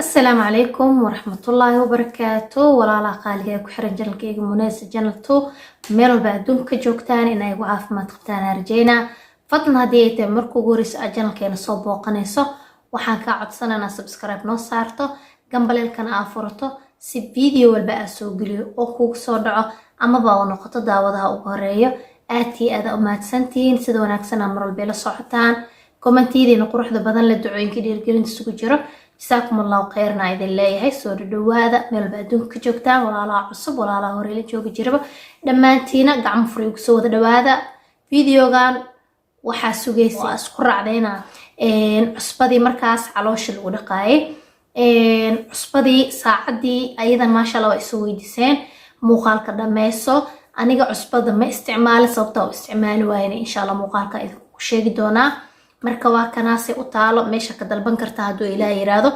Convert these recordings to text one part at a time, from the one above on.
السلام عليكم ورحمة الله وبركاته ولا لا قالي ku xiran janalkayga Muneesa Channel 2 meel walba adduunka joogtaan in ay caafimaad qabtaan arjayna fadlan hadii ay tahay markuu guuris channelkeena soo booqanayso waxaan ka codsanaynaa subscribe noo saarto gambaleelkana aa furato si video walba aa soo geliyo oo kugu soo dhaco ama baa noqoto daawadaha ugu horeeyo aad u mahadsantiin sida wanaagsan mar walba la socotaan commentidiina quruxda badan la ducooyinka dhiirgelinta isugu jiro جزاكم الله خيرنا إذا الله هاي صور الدوادة من البعدون كجوكتان ولا لا عصب ولا لا هوري لجوك جربة لما انتينا قعم فريق صور الدوادة فيديو قال وحاسو جيسي أسكر علينا عصبدي مركز علوش الورقاي عصبدي ساعدي أيضا ما شاء الله يسوي ديسين مقال كده ميسو أنا عصبد ما استعمال صوته واستعمال وين إن شاء الله مقال كده شيء دونا marka waa kanaasi u taalo meesha ka dalban kartaa haduu ilaa yiraahdo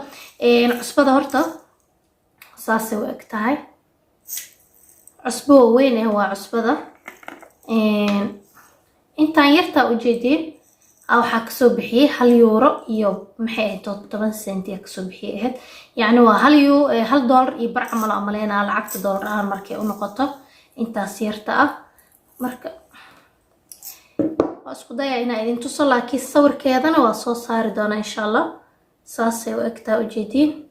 cusbada horta saasay u egtahay cusbo weyn waa cusbada intaan yarta u jeedin waxa ka soo bixiyay 1 euro iyo maxay ahayd 7 senti ka soo bixiyay yani waa 1 dollar iyo bar camal amaleena lacagta dollar aan markay u noqoto intaas yarta marka اسكو دايا هنا إذا توصل لكي الصور كذا وصوص هاردونا إن شاء الله صاصي وأكتا وجدين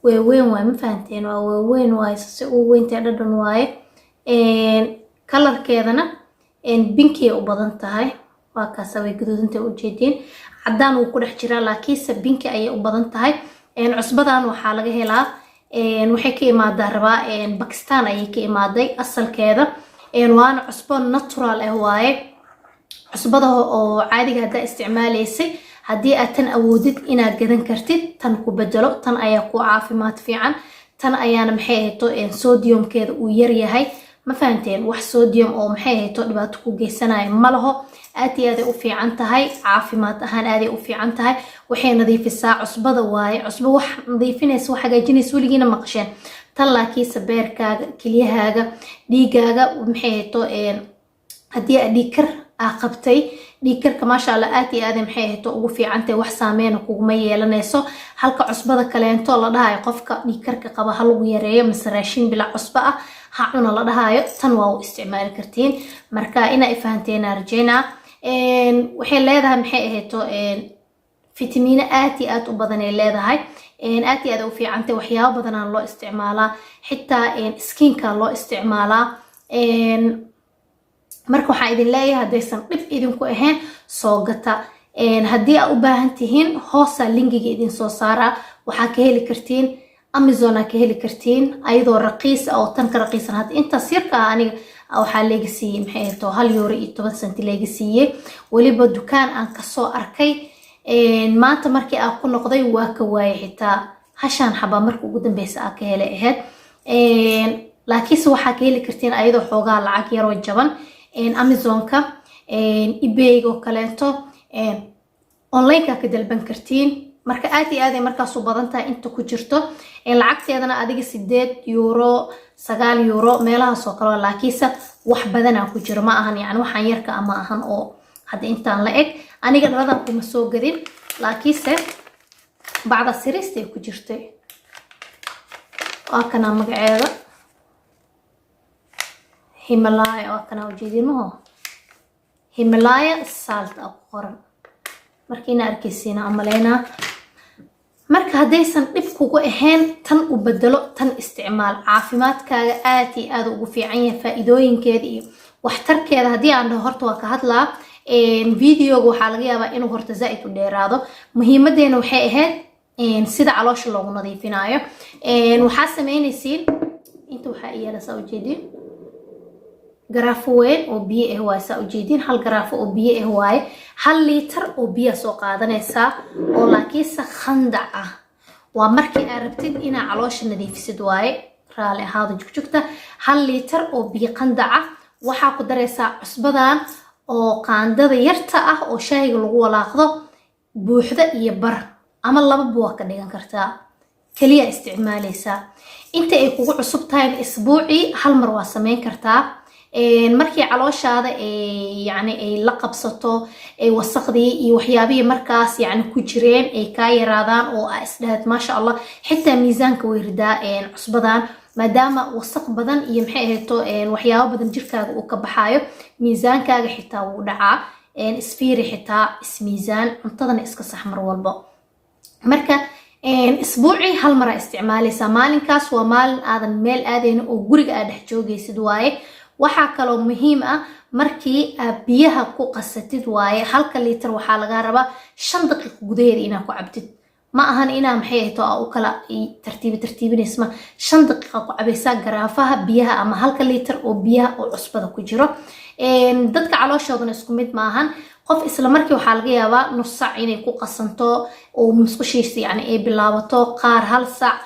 وين مفهمتين وين واي صاصي وين تعددون واي كلر كذا بينكي وبضنتهاي وكاسوي جدود انت وجدين عدان وكل حجرة لكي سبينكي أي وبضنتهاي عصبدان وحالة هلا وحكي ما دربا باكستان أي كي مادي أصل كذا وأنا عصبان ناتورال هواي cusbada oo caadiga hada isticmaaleysay hadii aad tan awoodid inaad gadan kartid tan ku bedelo tan ayaa ku caafimaad fiican tan ayaana maxay ahayto sodiumkeeda uu yar yahay ma fahanteen wax sodium oo maxay ahayto dhibaato ku geysanayo ma laho aad u fiican tahay caafimaad ahaan aad u fiican tahay waxay nadiifisaa cusbada waaye cusbo wax nadiifinaysa wax hagaajinaysa waligiina maqasheen tan laakiin sabeerkaaga kiliyahaaga dhiigaaga maxay ahayto hadii aad dhiikar qabtay dhiikarka ma sha Allah aad maxay ahayto ugu fiicantahay wax saameyn kuuma yeelanayso halka cusbada kaleento la dhahayo qofka dhiikarka qaba hal ugu yareeyo masraashin bila cusba ha cuna la dhahayo tan waa u isticmaali kartiin marka ina fahanteen arjayna waxay leedahay maxay ahayto فيتامين aad u badan ay leedahay aad u fiicantahay waxyaabo badan aan loo isticmaalaa xitaa skinka loo isticmaalaa marka waxa idin leeyahay hadaysan dib idinku ahayn soo gata hadii aad u baahan tihiin hoosa linkiga idin soo saara waxa ka heli kartiin Amazon ka heli kartiin ayadoo raqiis oo tan ka raqiisan had inta sirka aniga waxa laga siiyay maxay to 1 euro iyo 10 senti laga siiyay waliba dukaan aan ka soo arkay maanta markii aan ku noqday waa ka waayay xitaa hashan xaba markii ugu dambeysay aan ka helay ahayd laakiin waxa ka heli kartiin ayadoo xoogaa lacag yar oo jaban Amazon-ka eBay oo kaleeto online-ka ka dalban kartiin marka aad markaas u badan tahay inta ku jirto lacagteedana adiga 8 euro 9 euro meelahaas oo kale laakiin wax badan ku jiro ma ahan yani waxaan yarka ama ahan oo hadda intaan la eg aniga dhaladan kuma soo gadin laakiin bacda siristay ku jirtay kana magaceeda Himalaya oo kana ujeedimo Himalaya salt oo qoran markiina arkaysiina amaleena marka hadaysan dib kugu ahayn tan u bedelo tan isticmaal caafimaadkaaga aad ugu fiican yahay faa'iidooyinkeeda iyo waxtarkeeda hadii aan horta waa ka hadlaa videoga waxa laga yaabaa inuu horta zaid u dheeraado muhiimadeena waxay ahayd sida caloosha loogu nadiifinayo waxa sameynaysiin inta waxa iyada soo jeedin garaafo weyn oo biyo waay saa u jeedin hal garaafo oo biyo waay 1 litir oo biyo soo qaadanaysa oo laakiin khandac waa markii aad rabtid ina caloosha nadiifisid waay raali ahaado jugjugta 1 litir oo biyo khandac waxa ku dareysa cusbadan oo qaandada yarta oo shayga lagu walaaqdo buuxda iyo bar ama laba buu ka dhigan kartaa kaliya isticmaalaysa inta ay kugu cusub tahay isbuuci hal mar waa sameyn kartaa markii calooshaada yani ay la qabsato wasaqdii iyo waxyaabihii markaas yani ku jireen ay kaa yaraadaan oo isdhahaad maasha allah xitaa miisaanka way ridaa cusbadan maadaama wasaq badan iyo maxay ahayto waxyaabo badan jirkaaga uu ka baxaayo miisaankaaga xitaa wuu dhacaa isfiiri xitaa ismiisaan cuntadana iska sax mar walbo marka isbuucii hal mar isticmaalaysaa maalinkaas waa maalin aadan meel aadayna oo guriga aad dhex joogaysid waaye waxaa kaloo muhiim ah markii aad biyaha ku qasatid waaye halka liitar waxaa laga rabaa 5 daqiiqo gudaheeda inaad ku cabtid ma ahan inaa maxay ahayto u kala tartiibinaysma 5 daqiiqo ku cabaysaa garaafaha biyaha ama halka liitar oo biyaha oo cusbada ku jiro dadka calooshoodana isku mid ma ahan qof isla markii waxaa laga yaabaa nus sac inay ku qasanto oo musqushiisa yani ay bilaabato qaar 1 sac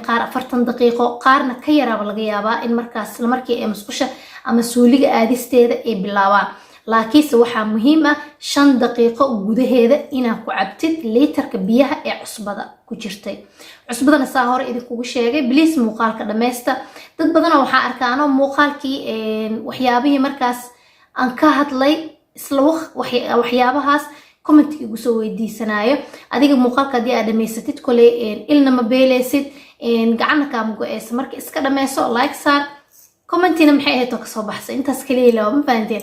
qaar 40 daqiiqo qaarna ka yaraaba laga yaabaa in markaas isla markii ay musqusha ama suuliga aadisteeda ay bilaabaan laakiinse waxaa muhiim ah 5 daqiiqo gudaheeda inaad ku cabtid liitarka biyaha ee cusbada ku jirtay cusbadana saa hore idinkugu sheegay bliis muuqaalka dhammaysta dad badan waxaa arkaano muuqaalkii waxyaabihii markaas aan ka hadlay isla waxyaabahaas commentiga igu soo weydiisanayo adiga muuqaalka haddii aad dhamaysatid koley ilna ma beelaysid gacanna kaama go-eysa marka iska dhameyso like saar commentina maxay ahayd oo kasoo baxsay intaas kaliya laba ma fahanteen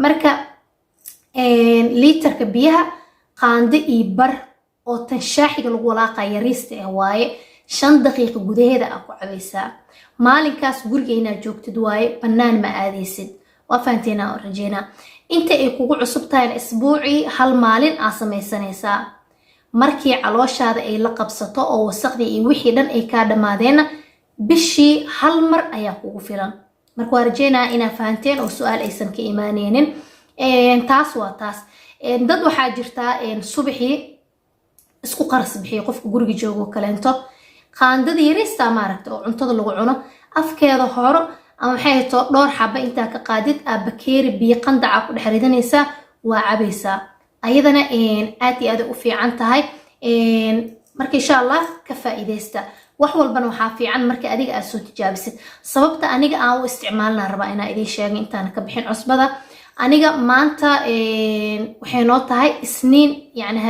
marka liitarka biyaha qaando iyo bar oo tan shaaxiga lagu walaaqa yariista ah waaye 5 daqiiqo gudaheeda aad ku cabaysaa maalinkaas guriga inaad joogtid waaye bannaan ma aadaysid waa fahanteena oo rajeynaa inta ay kugu cusub tahay isbuucii hal maalin aad samaysanaysaa markii calooshaada ay la qabsato oo wasaqdii iyo wixii dhan ay kaa dhamaadeena bishii hal mar ayaa kugu filan marka waa rajeynaa inaad fahanteen oo su-aal aysan ka imaaneynin taas waa taas dad waxaa jirtaa subaxii isku qaras bixiyo qofka guriga joogo kaleento qaandada yariista maaragta oo cuntada lagu cuno afkeeda horo ama maxay hayto dhowr xaba intaa ka qaadid bakeeri biyo qandaca ku dhex ridanaysaa waa cabaysaa ayadana aad iyo aad u fiican tahay marka insha allah ka faa'iideysta wax walbana waxaa fiican marka adiga aad soo tijaabisid sababta aniga aan u isticmaalna rabaa inaan idin sheego intaan ka bixin cusbada aniga maanta waxay noo tahay isniin yani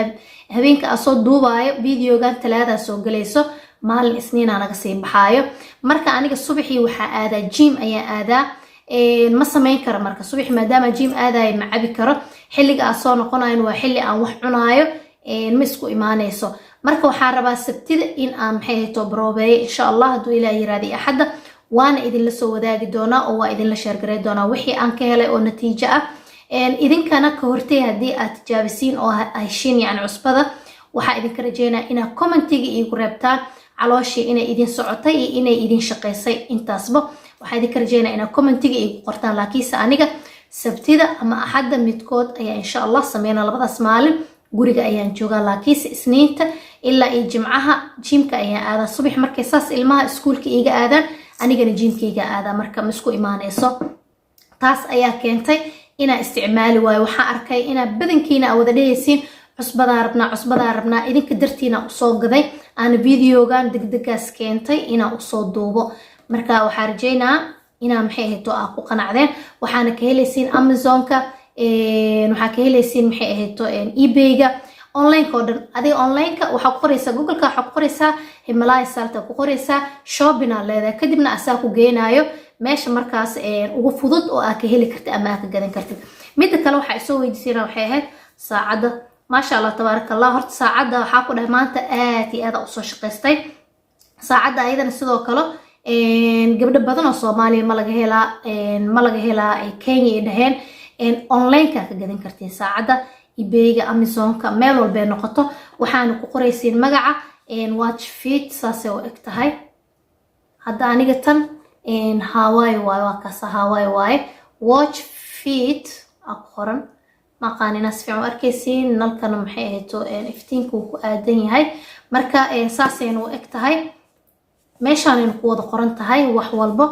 habeenka aan soo duubaayo videogan talaada soo galayso maalin isniina naga sii baxaayo marka aniga subaxii waxaa aadaa gym ayaan aadaa ma samayn karo marka subaxii maadaama gym aadayo ma cabi karo xilliga aan soo noqonayo waa xilli aan wax cunaayo ma isku imaanayso marka waxaan rabaa sabtida in aan maxay hayto baroobeeyo insha allah hadduu ilaa yiraahday axadda waana idinla soo wadaagi doonaa oo waa idinla sheergaray doonaa wixii aan ka helay oo natiijo ah idinkana ka hortay haddii aad tijaabisiin oo heshiin yani cusbada waxaa idinka rajeynaa inaad commentiga iigu reebtaan calooshii inay idin socotay iyo inay idin shaqaysay intaasba waxaa idinka rajeynaa inaad commentiga iigu qortaan laakiinse aniga sabtida ama axadda midkood ayaa insha allah sameynaa labadaas maalin guriga ayaan joogaa laakiinse isniinta ilaa iyo jimcaha jimka ayaan aadaa subax markay saas ilmaha iskuulka iiga aadaan anigana jimkayga aadaa marka ma isku imaanayso taas ayaa keentay inaa isticmaali waayo waxaa arkay inaa badankiina aa wada dhehaysiin cusbadaa rabnaa idinka dartiina usoo gaday aana videogan degdegaas keentay inaa usoo duubo marka waxaa rajeynaa inaa maxay ahayto aa ku qanacdeen waxaana ka helaysiin amazonka waxaa ka helaysiin maxay ahayto ebayga onlineka oo dhan adiga onlineka waxaa ku qoraysaa googleka waxaa ku qoraysaa himalaya salta ku qoraysaa shopping aa leedahay kadibna asaa ku geenaayo meesha markaas ugu fudud oo aa ka heli kartid ama aa ka gadan kartid midda kale waxaa isoo weydiisayna waxay ahayd saacadda maasha allah tabaaraka allah horta saacadda waxaa ku dhahay maanta aad iyo aad usoo shaqaystay saacadda ayadana sidoo kale gabdho badan oo soomaaliya ma laga helaa kenya ay dhaheen onlineka ka gadan kartiin saacadda ebayga amazonka meel walbay noqoto waxaana ku qoraysiin magaca watch fit saasay u eg tahay hadda aniga tan hawaii waaye waa kaasa hawaii waaye watch fit aa ku qoran maqaan inaas fiican u arkaysiin nalkana maxay ahayto iftiinka uu ku aadan yahay marka saasayna u eg tahay meeshaanayna ku wada qoran tahay wax walbo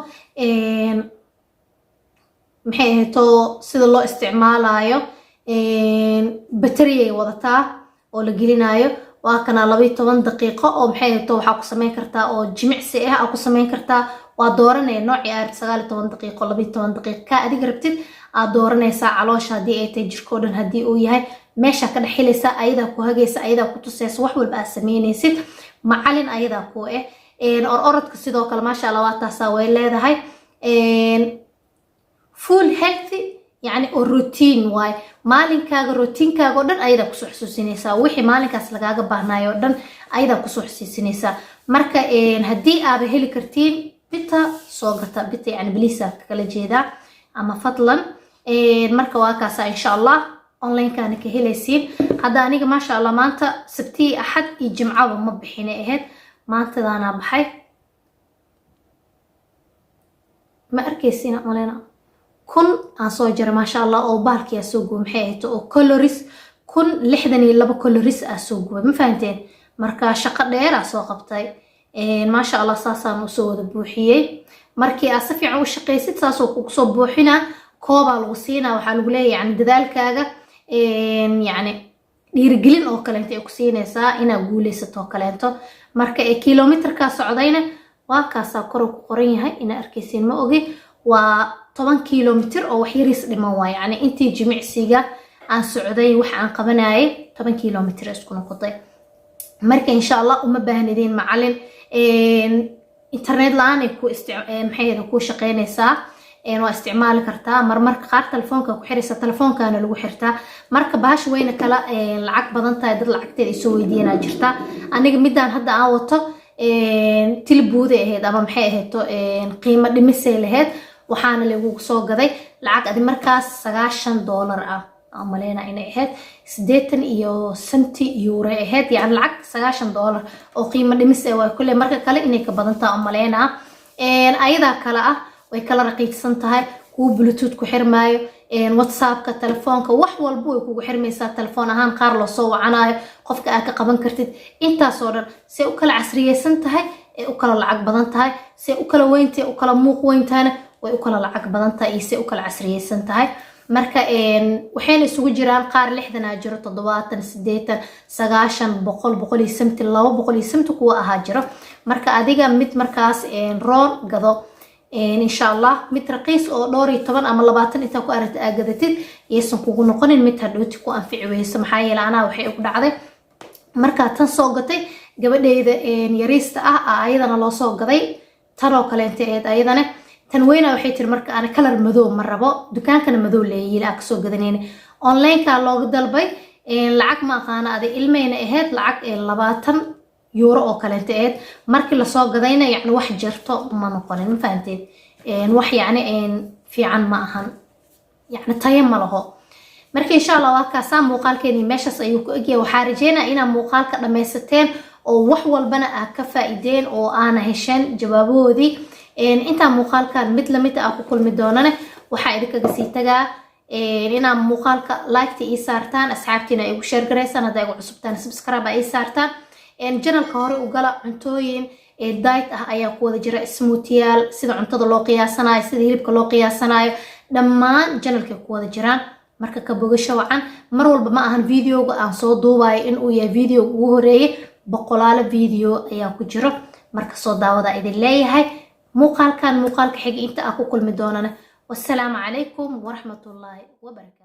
maxay ahayto sida loo isticmaalayo batariyay wadataa oo la gelinayo waa kana 12 daqiiqo oo maxay ahayto waxaa ku samayn kartaa oo jimicsi ah aa ku samayn kartaa waa dooranaya noocii aad 19 daqiiqo 12 daqiiqo ka adiga rabtid aad dooranaysaa caloosha hadii ay tahay jirko dhan hadii uu yahay meesha ka dhaxilaysa ayada ku hagaysa ayada ku tusaysa wax walba aad sameynaysid macalin ayada ku orodka sidoo kale ma sha Allah waa taas way leedahay full healthy يعني routine واي maalinkaaga routinkaaga oo dhan ayada ku soo xasuusinaysa wixii maalinkaas lagaaga baahnayo dhan ayada ku soo xasuusinaysa marka hadii aad heli kartiin bita soo gata bita yani bilisa kala jeeda ama fadlan marka waa kaas insha Allah online kana ka helaysiin hada aniga ma sha Allah maanta sabti ahad iyo jimco ma bixinay ahayd maanta daana baxay ma arkaysiina online kun aan soo jaray ma sha Allah oo baalkiya soo goo maxay ahayd oo calories kun 62 calories ah soo goo ma fahanteen marka shaqo dheer ah soo qabtay ma sha Allah saasaan u soo wada buuxiyay markii aad si fiican u shaqaysid saasoo ku soo buuxina kooba lagu siinaa waxa lagu leeyahay yani dadaalkaaga yani dhiirigelin oo kale intay ku siinaysaa inaad guulaysato kaleento marka kilometerka socdayna waa kaasa kor ku qoran yahay ina arkaysiin ma ogi waa 10 kilometer oo wax yariis dhiman waa yani intii jimicsiga aan socday wax aan qabanayay 10 kilometer isku noqotay marka insha Allah uma baahnidin macalin internet laan ku maxay ku shaqeynaysaa waa isticmaali kartaa marmarka qaar telefoonka ku xiraysa telefoonkaana lagu xirtaa marka baash weyna kala lacag badan tahay dad lacagteeda soo weydiinaa jirta aniga midaan hadda aan wato tilbuude ahayd ama maxay ahayd qiimo dhimisay lahayd waxaana lagu soo gaday lacag adi markaas $90 ah amaleena inay ahayd 80 iyo senti euro ahayd yani lacag $90 oo qiimo dhimis ah way kullee marka kale inay ka badan tahay amaleena ayada kala ah way kala raqiiqsan tahay ku bluetooth ku xirmaayo whatsapp ka telefoonka wax walba way kugu xirmaysaa telefoon ahaan qaar loo soo wacanayo qofka aad ka qaban kartid intaas oo dhan si u kala casriyeysan tahay ee u kala lacag badan tahay si u kala weyntahay u kala muuq weyntahay way u kala lacag badan tahay iyo si u kala casriyeysan tahay marka waxayna isugu jiraan qaar 60 jiro 70 80 90 100 100 samti 200 samti kuwa aha jiro marka adiga mid markaas roon gado insha Allah mid raqiis oo dhowr 10 ama 20 inta ku aragtay agadatid yeesan kugu noqonin mid hadhooti ku anfici weyso maxaa yeelay ana waxay ugu dhacday marka tan soo gatay gabadheeda yariista ah ayadana loo soo gaday tan oo kale inta ayadana tan weyna waxay tir marka ana color madow ma rabo dukaankana madow leeyay ka soo gadaneen online ka looga dalbay lacag ma qaana aday ilmeena ahayd lacag €20 oo kale inta markii la soo gadayna yani wax jirto ma noqonin ma fahanteed wax yani fiican ma ahan yani tayo ma laho marka insha Allah waa ka saam muuqaalkeeni meeshas ayuu ku egyahay waxa rajeynaa ina muuqaalka dhameysateen oo wax walbana aad ka faa'iideen oo aana hesheen jawaaboodii inta muuqaalkan mid la mid ah ku kulmi doonana waxa idinkaga sii tagaa ina muuqaalka like ii saartaan asxaabtiina ay ugu share gareysaan haday ugu cusubtaan subscribe ay saartaan channelka hore u gala cuntooyin diet ah ayaa ku wada jira smoothie sida cuntada loo qiyaasanayo sida hilibka loo qiyaasanayo dhammaan channelka ku wada jiraan marka ka bogasho wacan mar walba ma ahan videoga aan soo duubayo in uu yahay video ugu horeeyay boqolaal video ayaa ku jiro marka soo daawada idin leeyahay muuqaalkan muuqaalka xiga inta aan ku kulmi doonana wassalaamu calaykum waraxmatullaahi wabarakaatuh